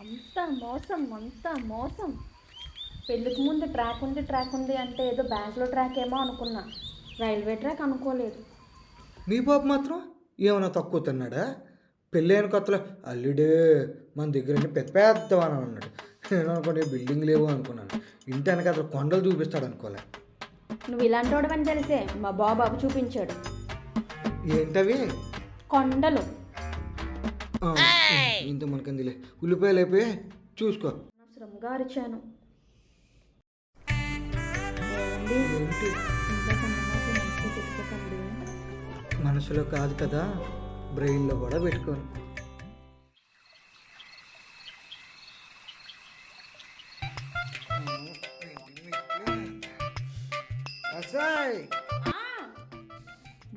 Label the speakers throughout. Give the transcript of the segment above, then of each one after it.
Speaker 1: అంతా మోసం, అంతా మోసం. పెళ్ళికి ముందు ట్రాక్ ఉంది అంటే ఏదో బ్యాంక్లో ట్రాక్ ఏమో అనుకున్నా, రైల్వే ట్రాక్ అనుకోలేదు.
Speaker 2: నీ బాబు మాత్రం ఏమైనా తక్కువ తిన్నాడా? పెళ్ళైన కొత్తలో అల్లుడే మన దగ్గర పెద్ద పెద్దవాని అన్నాడు. నేను అనుకోండి బిల్డింగ్ లేవు అనుకున్నాను. ఇంటి వెనక అసలు కొండలు చూపిస్తాడు అనుకోలే.
Speaker 1: నువ్వు ఇలాంటి వాడవని తెలిసే మా బాబు చూపించాడు.
Speaker 2: ఏంటవి?
Speaker 1: కొండలు.
Speaker 2: ఇంత మనకందిలే, ఉల్లిపాయలు అయిపోయి చూసుకో.
Speaker 1: శ్రమగా అరిచాను.
Speaker 2: ఏంటి? మనసులో కాదు కదా, బ్రెయిన్లో కూడా పెట్టుకోను.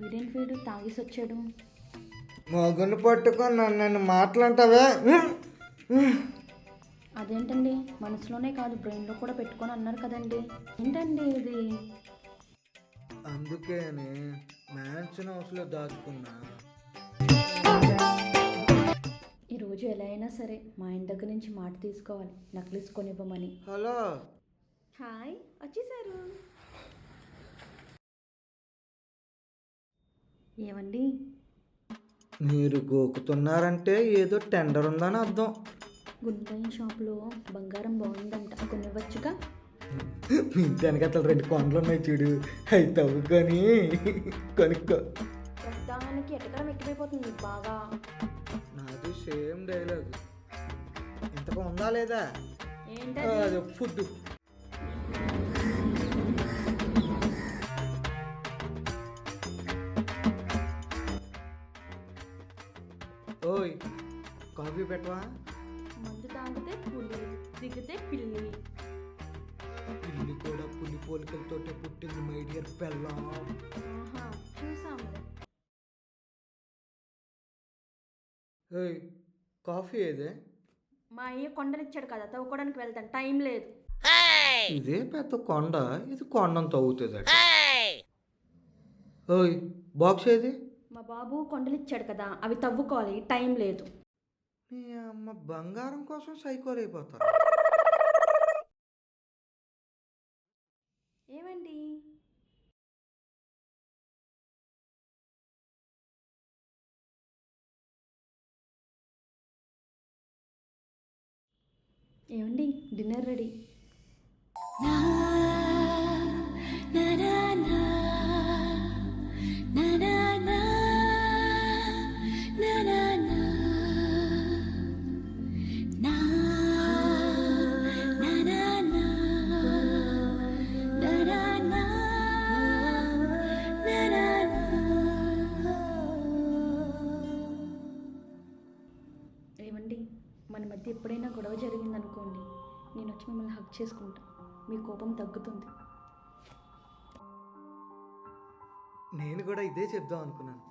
Speaker 1: వీడేంటి వీడు తాగేసి వచ్చాడు?
Speaker 2: మొగుని పట్టుకొని నన్ను మాట్లాంటావే?
Speaker 1: అదేంటండి, మనసులోనే కాదు బ్రెయిన్లో కూడా పెట్టుకొని అన్నారు కదండి. ఏంటండి ఇది?
Speaker 2: అందుకేనే మ్యాన్షన్ హౌస్లో దాచుకున్నా.
Speaker 1: ఈరోజు ఎలా అయినా సరే మా ఆయన దగ్గర నుంచి మాట తీసుకోవాలి, నక్లీస్ కొనివ్వమని.
Speaker 2: హలో.
Speaker 1: హాయ్, వచ్చేసారు. ఏమండి?
Speaker 2: మీరు గోకుతున్నారంటే ఏదో టెండర్ ఉందని అర్థం.
Speaker 1: గుంటైన షాప్లో బంగారం బాగుందంట, కొనివ్వచ్చుగా.
Speaker 2: మీ ఇంటి వెనకతలు 2 కొండలు ఉన్నాయి చూడు, అవి తవ్వుకొని కొనుక్కో.
Speaker 1: ప్రస్తుతానికి ఎటకరం ఎక్కువైపోతుంది బాగా.
Speaker 2: నాది సేమ్ డైలాగ్. ఇంతకు ఉందా లేదా?
Speaker 1: ఏంటది?
Speaker 2: ఫుడ్. ఓయ్, కాఫీ పెట్టవా?
Speaker 1: మందు తాగితే పులి, దిగితే పిల్లి.
Speaker 2: పిల్లి కూడా పులి పోలికలతో పుట్టింది మై డియర్ పెళ్ళం.
Speaker 1: చూసాము.
Speaker 2: ఏయ్, కాఫీ ఏదే?
Speaker 1: మా అయ్య కొండనిచ్చాడు కదా, తవ్వుకోవడానికి వెళ్తాను, టైం లేదు.
Speaker 2: ఇదే పెద్ద కొండ, ఇది కొండను తవ్వుతుంది. ఓయ్, బాక్స్ ఏది?
Speaker 1: మా బాబు కొండలిచ్చాడు కదా, అవి తవ్వుకోవాలి, టైం లేదు.
Speaker 2: మీ అమ్మ బంగారం కోసం సైకోలు అయిపోతారు.
Speaker 1: ఏమండి? ఏమండి, డిన్నర్ రెడీ. ఏమండి, మన మధ్య ఎప్పుడైనా గొడవ జరిగిందనుకోండి, నేను వచ్చి మిమ్మల్ని హగ్ చేసుకుంటా, మీ కోపం తగ్గుతుంది.
Speaker 2: నేను కూడా ఇదే చెప్దాం అనుకున్నాను.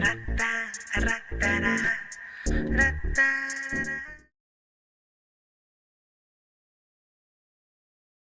Speaker 2: Ratta, ratta, ratta, ratta.